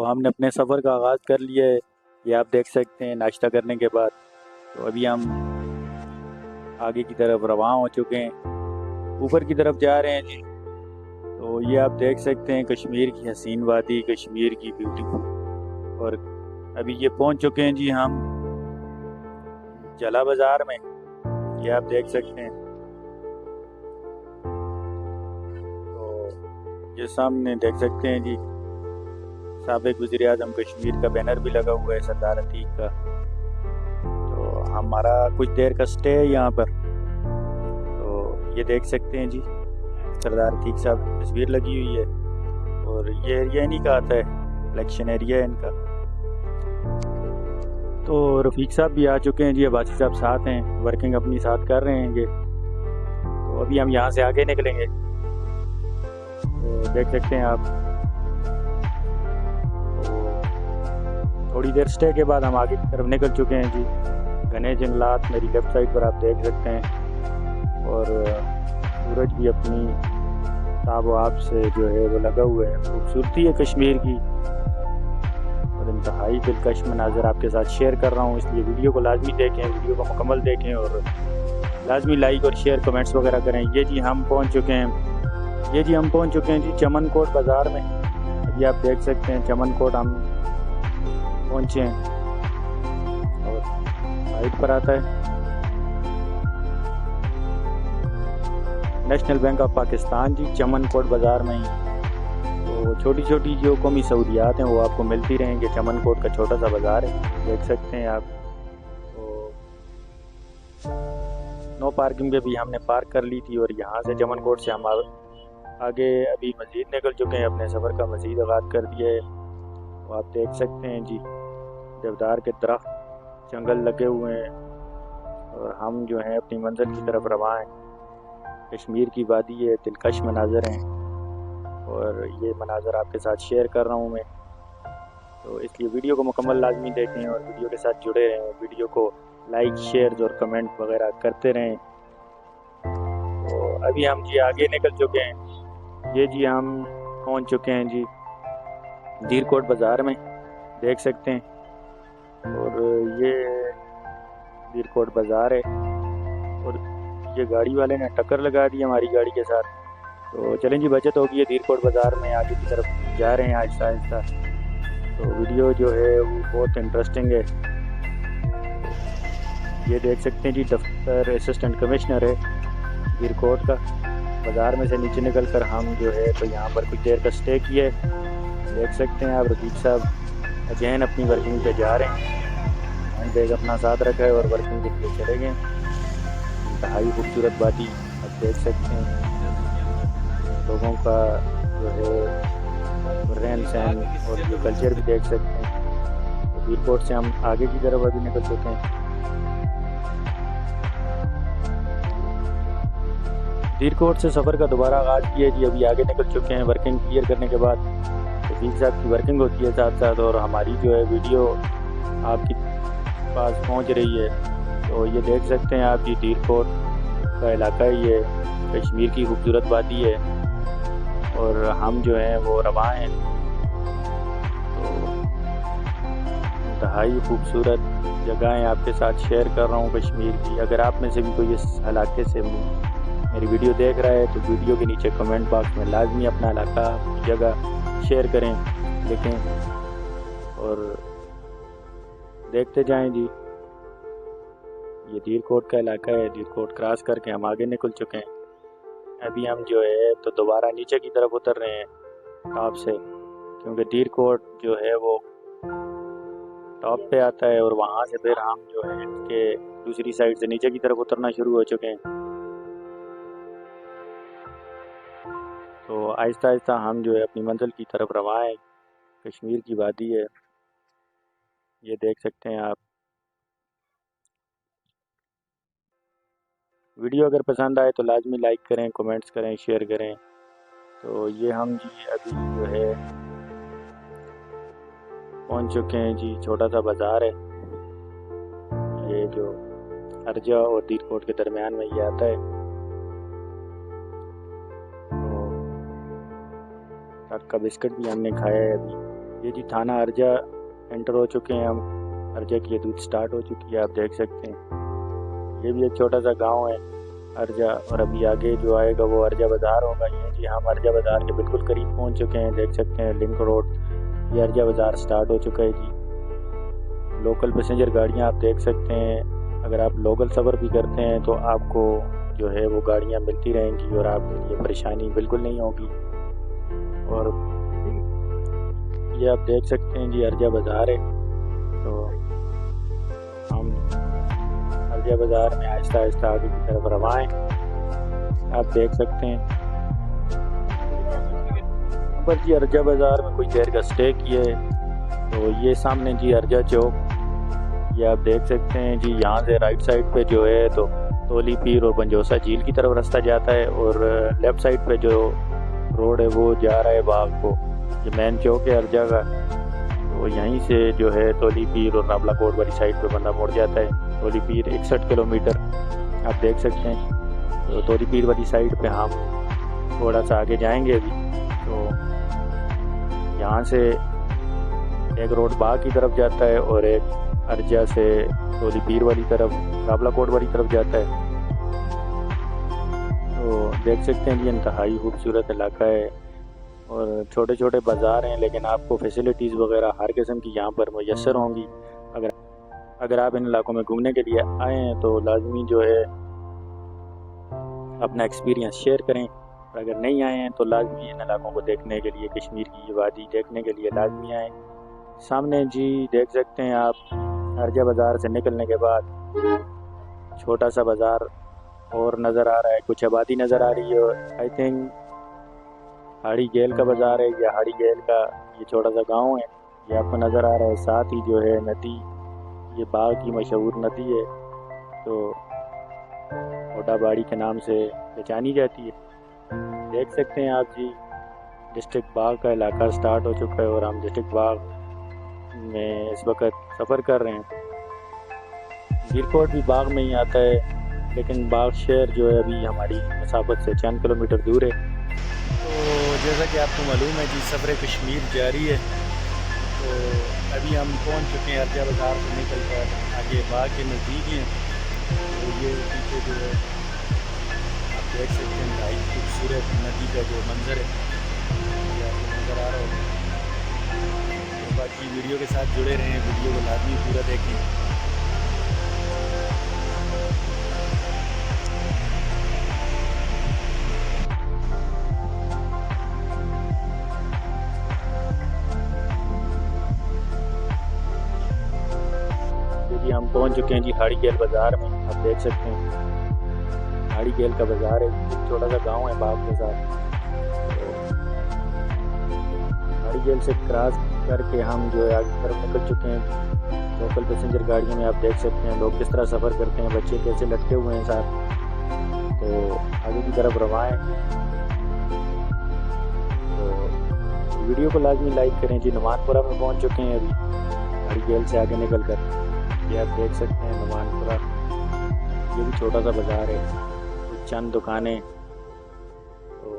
हमने अपने सफ़र का आगाज़ कर लिया है। ये आप देख सकते हैं नाश्ता करने के बाद। तो अभी हम आगे की तरफ रवाना हो चुके हैं, ऊपर की तरफ जा रहे हैं जी। तो ये आप देख सकते हैं कश्मीर की हसीन वादी, कश्मीर की ब्यूटीफुल। और अभी ये पहुंच चुके हैं जी हम जला बाज़ार में। ये आप देख सकते हैं। तो ये सामने देख सकते हैं जी साबिक़ वज़ीर-ए-आज़म कश्मीर का बैनर भी लगा हुआ है सरदार अतीक का। तो हमारा कुछ देर का स्टे है यहाँ पर। तो ये देख सकते हैं जी सरदार अतीक साहब की तस्वीर लगी हुई है। और ये एरिया इन्हीं का आता है, इलेक्शन एरिया है इनका। तो रफ़ीक साहब भी आ चुके हैं जी, अब्बासी साहब साथ हैं, वर्किंग अपनी साथ कर रहे हैं ये। तो अभी हम यहाँ से आगे निकलेंगे। तो देख सकते हैं आप। थोड़ी देर स्टे के बाद हम आगे की तरफ निकल चुके हैं जी। घने जंगलात मेरी लेफ़्ट साइड पर आप देख सकते हैं। और सूरज भी अपनी ताब आब से जो है वो लगा हुआ है। खूबसूरती है कश्मीर की और इंतहाई दिलकश मनाज़र आपके साथ शेयर कर रहा हूँ, इसलिए वीडियो को लाजमी देखें, वीडियो को मुकम्मल देखें और लाजमी लाइक और शेयर कमेंट्स वगैरह करें। ये जी हम पहुँच चुके हैं जी चमन कोट बाज़ार में। ये आप देख सकते हैं चमन कोट हम पहुँचे हैं और साइड पर आता है नेशनल बैंक ऑफ पाकिस्तान जी, चमन कोट बाज़ार में ही। तो छोटी छोटी जो कौमी सहूलियात हैं वो आपको मिलती रहेंगी। चमन कोट का छोटा सा बाज़ार है, देख सकते हैं आप। तो नो पार्किंग पे भी हमने पार्क कर ली थी और यहाँ से चमन कोट से हम आगे अभी मज़ीद निकल चुके हैं, अपने सफ़र का मज़ीद आगाज़ कर दिया है। तो आप देख सकते हैं जी देवदार के दरख्त, जंगल लगे हुए हैं और हम जो हैं अपनी मंजिल की तरफ रवाना हैं। कश्मीर की वादी है, दिलकश मनाज़र हैं और ये मनाज़र आपके साथ शेयर कर रहा हूँ मैं। तो इसलिए वीडियो को मुकम्मल लाजमी देखें और वीडियो के साथ जुड़े रहें। वीडियो को लाइक, शेयर और कमेंट वगैरह करते रहें। तो अभी हम जी आगे निकल चुके हैं। ये जी हम पहुँच चुके हैं जी दीरकोट बाज़ार में, देख सकते हैं। और ये दीरकोट बाज़ार है और ये गाड़ी वाले ने टक्कर लगा दी हमारी गाड़ी के साथ। तो चलें जी, बचत होगी है। दीरकोट बाज़ार में आगे की तरफ जा रहे हैं आहिस्ता आहिस्ता। तो वीडियो जो है वो बहुत इंटरेस्टिंग है। ये देख सकते हैं जी दफ्तर असिस्टेंट कमिश्नर है दीरकोट का। बाज़ार में से नीचे निकल कर हम जो है तो यहाँ पर कुछ देर का स्टे किए, देख सकते हैं आप। रफीक साहब अजहन अपनी वर्किंग पे जा रहे हैं, हैंड बैग अपना साथ रखा है और वर्किंग के लिए चले गए। इंतहाई खूबसूरत वादी आप देख सकते हैं। लोगों का जो है रहन सहन और जो कल्चर भी देख सकते हैं। तो दीरकोट से हम आगे की तरफ अभी निकल चुके हैं। दीरकोट से सफ़र का दोबारा आगाज़ किया जी, अभी आगे निकल चुके हैं। वर्किंग क्लियर करने के बाद रफीक साहब की वर्किंग होती है साथ साथ और हमारी जो है वीडियो आपके पास पहुंच रही है। तो ये देख सकते हैं आप, ये दीरकोट का इलाका ही है, कश्मीर की खूबसूरत वादी है और हम जो हैं वो रवाना हैं। तो इंतहाई खूबसूरत जगहें आपके साथ शेयर कर रहा हूँ कश्मीर की। अगर आप में से भी कोई इस इलाके से मेरी वीडियो देख रहा है तो वीडियो के नीचे कमेंट बॉक्स में लाजमी अपना इलाका, जगह शेयर करें, लिखें और देखते जाएं जी। ये दीरकोट का इलाका है। दीरकोट क्रॉस करके हम आगे निकल चुके हैं। अभी हम जो है तो दोबारा नीचे की तरफ उतर रहे हैं टॉप से, क्योंकि दीरकोट जो है वो टॉप पे आता है और वहाँ से फिर हम जो है इसके दूसरी साइड से नीचे की तरफ उतरना शुरू हो चुके हैं। तो आहिस्ता आहिस्ता हम जो है अपनी मंजिल की तरफ रवाना हैं। कश्मीर की वादी है, ये देख सकते हैं आप। वीडियो अगर पसंद आए तो लाजमी लाइक करें, कमेंट्स करें, शेयर करें। तो ये हम जी अभी जो है पहुंच चुके हैं जी, छोटा सा बाज़ार है ये जो अर्जा और दीरकोट के दरमियान में ये आता है। तो ट्रक का बिस्किट भी हमने खाया है अभी। ये जी थाना अर्जा एंटर हो चुके हैं हम। अर्जा की हदूद स्टार्ट हो चुकी है, आप देख सकते हैं। ये भी एक छोटा सा गांव है अर्जा, और अभी आगे जो आएगा वो अर्जा बाज़ार होगा। ये जी हम अर्जा बाज़ार के बिल्कुल करीब पहुंच चुके हैं, देख सकते हैं लिंक रोड। ये अर्जा बाज़ार स्टार्ट हो चुका है जी। लोकल पैसेंजर गाड़ियां आप देख सकते हैं। अगर आप लोकल सफ़र भी करते हैं तो आपको जो है वो गाड़ियां मिलती रहेंगी और आपके लिए परेशानी बिल्कुल नहीं होगी। और ये आप देख सकते हैं जी अर्जा बाज़ार है। तो हम अर्जा बाज़ार में आहिस्ता आहिस्ता आगे की तरफ रवाएं, आप देख सकते हैं। पर जी अर्जा बाज़ार में कुछ देर का स्टे किए तो ये सामने जी अर्जा चौक, ये आप देख सकते हैं जी। यहाँ से राइट साइड पे जो है तो तोली पीर और पंजोसा झील की तरफ रास्ता जाता है, और लेफ़्ट साइड पे जो रोड है वो जा रहा है बाग को। ये मेन चौक है अर्जा का, तो यहीं से जो है तोली पीर और नाबला कोट वाली साइड पे बंदा मुड़ जाता है। तोली पीर 61 किलोमीटर आप देख सकते हैं। तो तोली पीर वाली साइड पे हम थोड़ा सा आगे जाएंगे अभी। तो यहाँ से एक रोड बाग की तरफ जाता है और एक अर्जा से तोली पीर वाली तरफ, नाबला कोट वाली तरफ जाता है। तो देख सकते हैं जी इंतहाई खूबसूरत इलाका है और छोटे छोटे बाज़ार हैं, लेकिन आपको फैसिलिटीज़ वगैरह हर किस्म की यहाँ पर मुयस्सर होंगी। अगर आप इन इलाकों में घूमने के लिए आए हैं तो लाजमी जो है अपना एक्सपीरियंस शेयर करें, और अगर नहीं आए हैं तो लाजमी इन इलाकों को देखने के लिए, कश्मीर की ये वादी देखने के लिए लाजमी आएँ। सामने जी देख सकते हैं आप अर्जा बाज़ार से निकलने के बाद छोटा सा बाज़ार और नज़र आ रहा है, कुछ आबादी नज़र आ रही है। आई थिंक हाड़ी गेल का बाज़ार है या हाड़ी गेल का ये छोटा सा गांव है, ये आपको नज़र आ रहा है। साथ ही जो है नदी, ये बाग की मशहूर नदी है, तो ओडाबाड़ी के नाम से पहचानी जाती है। देख सकते हैं आप जी डिस्ट्रिक्ट बाग का इलाका स्टार्ट हो चुका है और हम डिस्ट्रिक्ट बाग में इस वक्त सफ़र कर रहे हैं। गिरकोट भी बाग में ही आता है, लेकिन बाग शहर जो है अभी हमारी मसाफत से चंद किलोमीटर दूर है। तो जैसा कि आपको मालूम है जी सफ़र कश्मीर जारी है। तो अभी हम पहुंच चुके हैं अर्जा बाज़ार से निकल कर आगे बाग के नज़दीक हैं। तो ये पीछे जो है आप देख सकते हैं भाई खूबसूरत नदी का जो मंजर है ये आपको नज़र आ रहा होगा। तो बाकी वीडियो के साथ जुड़े रहें, वीडियो को लाजमी पूरा देखें। हम पहुंच चुके हैं जी हाड़ी गेल बाज़ार में, आप देख सकते हैं हाड़ी गेल का बाज़ार है। छोटा सा गांव है बाग के साथ। तो हाड़ी गेल से क्रॉस करके हम जो है आगे तरफ निकल चुके हैं। लोकल पैसेंजर गाड़ियों में आप देख सकते हैं लोग किस तरह सफ़र करते हैं, बच्चे कैसे लटके हुए हैं साथ। तो आगे की तरफ रवाएं। तो वीडियो को लाजमी लाइक करें जी। नुमानपुरा में पहुँच चुके हैं अभी हाड़ी गेल से आगे निकल कर। ये आप देख सकते हैं नुमानपुरा, ये भी छोटा सा बाज़ार है, कुछ चंद दुकानें। तो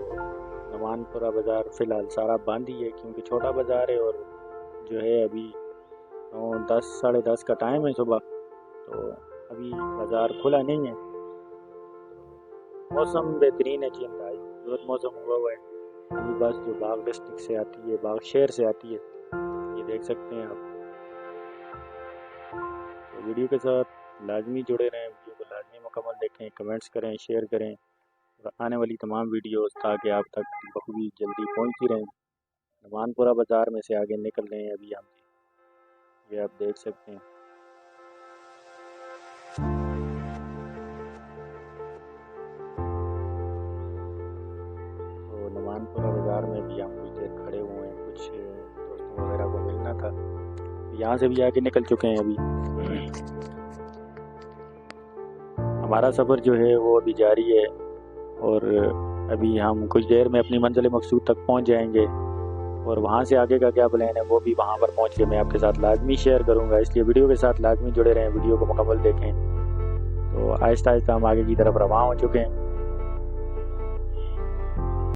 नुमानपुरा बाज़ार फ़िलहाल सारा बंद ही है क्योंकि छोटा बाज़ार है और जो है अभी 10 साढ़े 10 का टाइम है सुबह, तो अभी बाज़ार खुला नहीं है। मौसम बेहतरीन है जी, खूबसूरत मौसम हुआ है। अभी बस जो बाग डिस्ट्रिक्ट से आती है, बाग शहर से आती है, ये देख सकते हैं आप। तो वीडियो के साथ लाजमी जुड़े रहें, वीडियो को लाजमी मुकम्मल देखें, कमेंट्स करें, शेयर करें, और आने वाली तमाम वीडियोस ताकि आप तक बखूबी जल्दी पहुंचती रहें। नुमानपुरा बाज़ार में से आगे निकल रहे हैं अभी हम, ये आप देख सकते हैं। तो नुमानपुरा बाज़ार में भी हम कुछ देर खड़े हुए हैं, कुछ दोस्तों वगैरह को मिलना था, यहाँ से भी आगे निकल चुके हैं। अभी हमारा सफ़र जो है वो अभी जारी है और अभी हम कुछ देर में अपनी मंजिल मकसूद तक पहुंच जाएंगे, और वहां से आगे का क्या प्लान है वो भी वहां पर पहुंच के मैं आपके साथ लाजमी शेयर करूंगा। इसलिए वीडियो के साथ लाजमी जुड़े रहें, वीडियो को मुकम्मल देखें। तो आहिस्ता आहिस्ता हम आगे की तरफ रवाना हो चुके हैं।